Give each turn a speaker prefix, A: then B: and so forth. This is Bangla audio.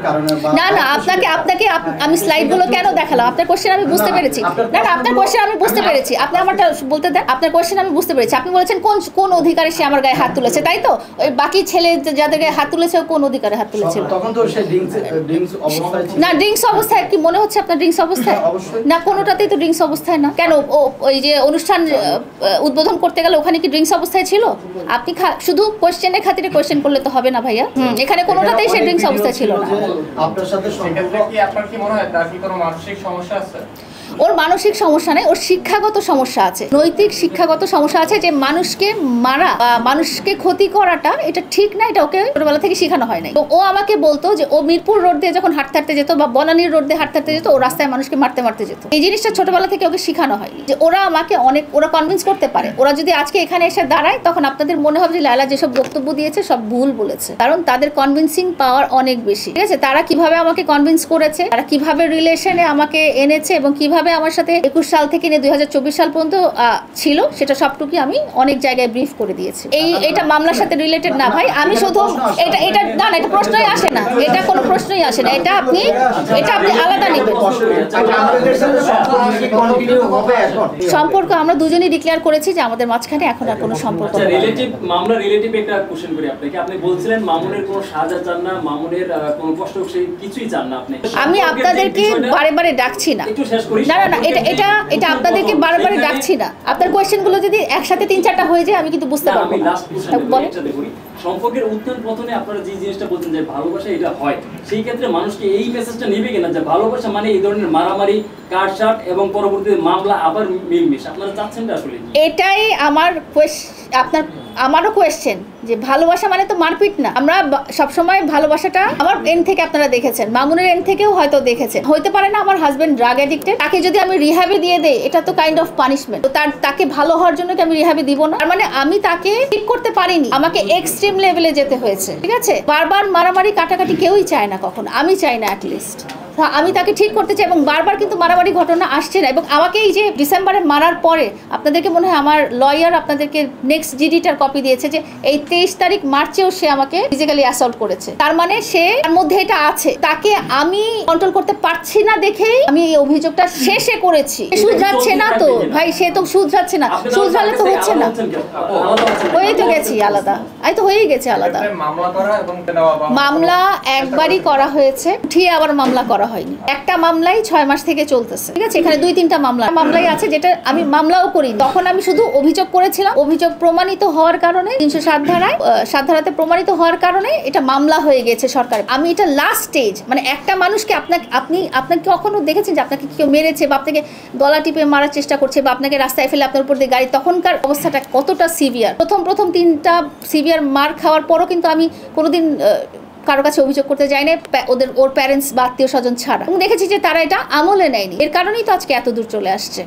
A: না না আপনাকে আপনাকে আমি স্লাইডগুলো কেন দেখালাম? আপনার কোশ্চেন আমি বুঝতে পেরেছি। না না আপনার কোশ্চেন আমি বুঝতে পেরেছি। আপনি আমারটা বলতে দেন। আপনার কোশ্চেন আমি বুঝতে পেরেছি। আপনি বলেছেন কোন কোন অধিকারে সে আমার গায়ে হাত তুলেছে, তাই তো? ওই বাকি ছেলে যাদের গায়ে হাত তুলেছে কোন অধিকারে হাত তুলেছিল?
B: তখন তো সে ড্রিঙ্কস অবস্থায় ছিল।
A: না ড্রিঙ্কস অবস্থায় কি মনে হচ্ছে আপনার ড্রিঙ্কস অবস্থায়? না কোনোটাতেই তো ড্রিঙ্কস অবস্থায় না। কেন ওই যে অনুষ্ঠান উদ্বোধন করতে গেলে ওখানে কি ড্রিঙ্কস অবস্থায় ছিল? আপনি শুধু কোশ্চেনের খাতিরে কোশ্চেন করলে তো হবে না ভাইয়া। এখানে কোনোটাতেই সে ড্রিঙ্কস অবস্থায় ছিল না।
B: আপনার সাথে সম্পর্ক
C: কি আপনার কি মনে হয় তার কি কোনো মানসিক সমস্যা আছে?
A: ওর মানসিক সমস্যা নেই, ওর শিক্ষাগত সমস্যা আছে, নৈতিক শিক্ষাগত সমস্যা আছে। যে মানুষকে মারা বা মানুষকে ক্ষতি করাটা এটা ঠিক না, এটা ওকে ছোটবেলা থেকে শেখানো হয় নাই। ও আমাকে বলতো যে ও মিরপুর রোড দিয়ে যখন হাঁটতে হাঁটতে যেত বা বনানীর রোড দিয়ে হাঁটতে হাঁটতে যেত, ও রাস্তায় মানুষকে মারতে মারতে যেত। এই জিনিসটা ছোটবেলা থেকে ওকে শেখানো হয়নি। যে ওরা আমাকে অনেক ওরা কনভিন্স করতে পারে। ওরা যদি আজকে এখানে এসে দাঁড়ায় তখন আপনাদের মনে হবে যে লায়লা যেসব বক্তব্য দিয়েছে সব ভুল বলেছে, কারণ তাদের কনভিন্সিং পাওয়ার অনেক বেশি। ঠিক আছে, তারা কিভাবে আমাকে কনভিন্স করেছে, তারা কিভাবে রিলেশনে আমাকে এনেছে এবং কিভাবে আমার সাথে 21 সাল থেকে নিয়ে 2024 সাল পর্যন্ত ছিল, সেটা সবটুকু আমি অনেক জায়গায় ব্রিফ করে দিয়েছি। এটা মামলার সাথে রিলেটেড না ভাই। আমি শুধু এটা না এটা প্রশ্নই আসে না, এটা কোনো প্রশ্নই আসে না। এটা আপনি আলাদা নেবেন। সম্পর্ক আমরা দুজনেই ডিক্লেয়ার করেছি যে আমাদের মাঝখানে এখন আর কোনো সম্পর্ক নেই।
D: রিলেটিভ মামলা রিলেটিভ একটা কোশ্চেন করি আপনাকে। আপনি বলছিলেন মামুনের কোনো সাজা চান না, মামুনের কোনো কষ্ট কিছুই চান না আপনি।
A: আমি আপনাদেরকে বারে ডাকছি না।
D: একটু শেষ করি।
A: না না এটা আপনাদেরকে বারে ডাকছি না। আপনার কোয়েশ্চেনগুলো যদি একসাথে 3-4টা হয়ে যায় আমি কিন্তু বুঝতে পারবো
D: আমি
A: না।
D: লাস্ট কোশ্চেনটা করি। সম্পর্কের উত্থান পতনে আপনারা যে জিনিসটা বলছেন যে ভালোবাসা এটা হয়, সেই ক্ষেত্রে মানুষকে এই মেসেজটা নেবে কিনা যে ভালোবাসা মানে এই ধরনের মারামারি, কাটসাট এবং পরবর্তীতে মামলা আবার মিলমিশ, আপনারা চাচ্ছেনটা আসলে
A: এটাই আমার আমারও কোয়েশ্চেন যে ভালোবাসা মানে তো মারপিট না। আমরা সবসময় ভালোবাসাটা আমার এন্ড থেকে আপনারা দেখেছেন, মামুনের এন্ড থেকেও হয়তো দেখেছেন। হইতে পারে না আমার হাজবেন্ড ড্রাগ অ্যাডিক্টেড, তাকে যদি আমি রিহ্যাবে দিয়ে দেই এটা তো কাইন্ড অফ পানিশমেন্ট। তো তাকে ভালো হওয়ার জন্য কি আমি রিহ্যাবে দিব না? তার মানে আমি তাকে ঠিক করতে পারিনি, আমাকে এক্সট্রিম লেভেলে যেতে হয়েছে। ঠিক আছে, বারবার মারামারি কাটাকাটি কেউই চায় না, কখনো আমি চাই না। অ্যাটলিস্ট আমি তাকে ঠিক করতে চাই এবং বারবার কিন্তু মারামারি ঘটনা আসছে না। এবং আমাকে এই যে ডিসেম্বরে মারার পরে আপনাদেরকে মনে হয় আমার লয়ার আপনাদেরকে নেক্সট জিডিটার কপি দিয়েছে যে এই 23 তারিখ মার্চেও সে আমাকে ফিজিক্যালি অ্যাসল্ট করেছে। তার মানে সে তার মধ্যে এটা আছে, তাকে আমি কন্ট্রোল করতে পারছি না দেখেই আমি এই অভিযোগটা শেষে করেছি। শুধরাচ্ছে না তো ভাই, সে তো শুধরাচ্ছে না, শুধরালে তো হচ্ছে না। হয়েই তো গেছি আলাদা, তো হয়েই গেছে আলাদা। মামলা একবারই করা হয়েছে, উঠিয়ে আবার মামলা করা হয়নি। একটা মামলাই 6 মাস থেকে চলতেছে। ঠিক আছে, এখানে 2-3টা মামলাই আছে যেটা আমি মামলাও করি। তখন আমি শুধু অভিযোগ করেছিলাম, অভিযোগ প্রমাণিত হওয়ার কারণে 307 ধারাতে প্রমাণিত হওয়ার কারণে এটা মামলা হয়ে গেছে সরকার। আমি এটা লাস্ট স্টেজ, মানে একটা মানুষকে আপনাকে কখনো দেখেছেন যে আপনাকে কেউ মেরেছে বা আপনাকে গলা টিপে মারার চেষ্টা করছে বা আপনাকে রাস্তায় ফেলে আপনার উপর দিয়ে গাড়ি, তখনকার অবস্থাটা কতটা সিভিয়ার। প্রথম 3টা সিভিয়ার মার খাওয়ার পরও কিন্তু আমি কোনোদিন কারো কাছে অভিযোগ করতে যাই না, ওর প্যারেন্টস বা আত্মীয় স্বজন ছাড়া। এবং দেখেছি যে তারা এটা আমলে নেয়নি, এর কারণেই তো আজকে এত দূর চলে আসছে।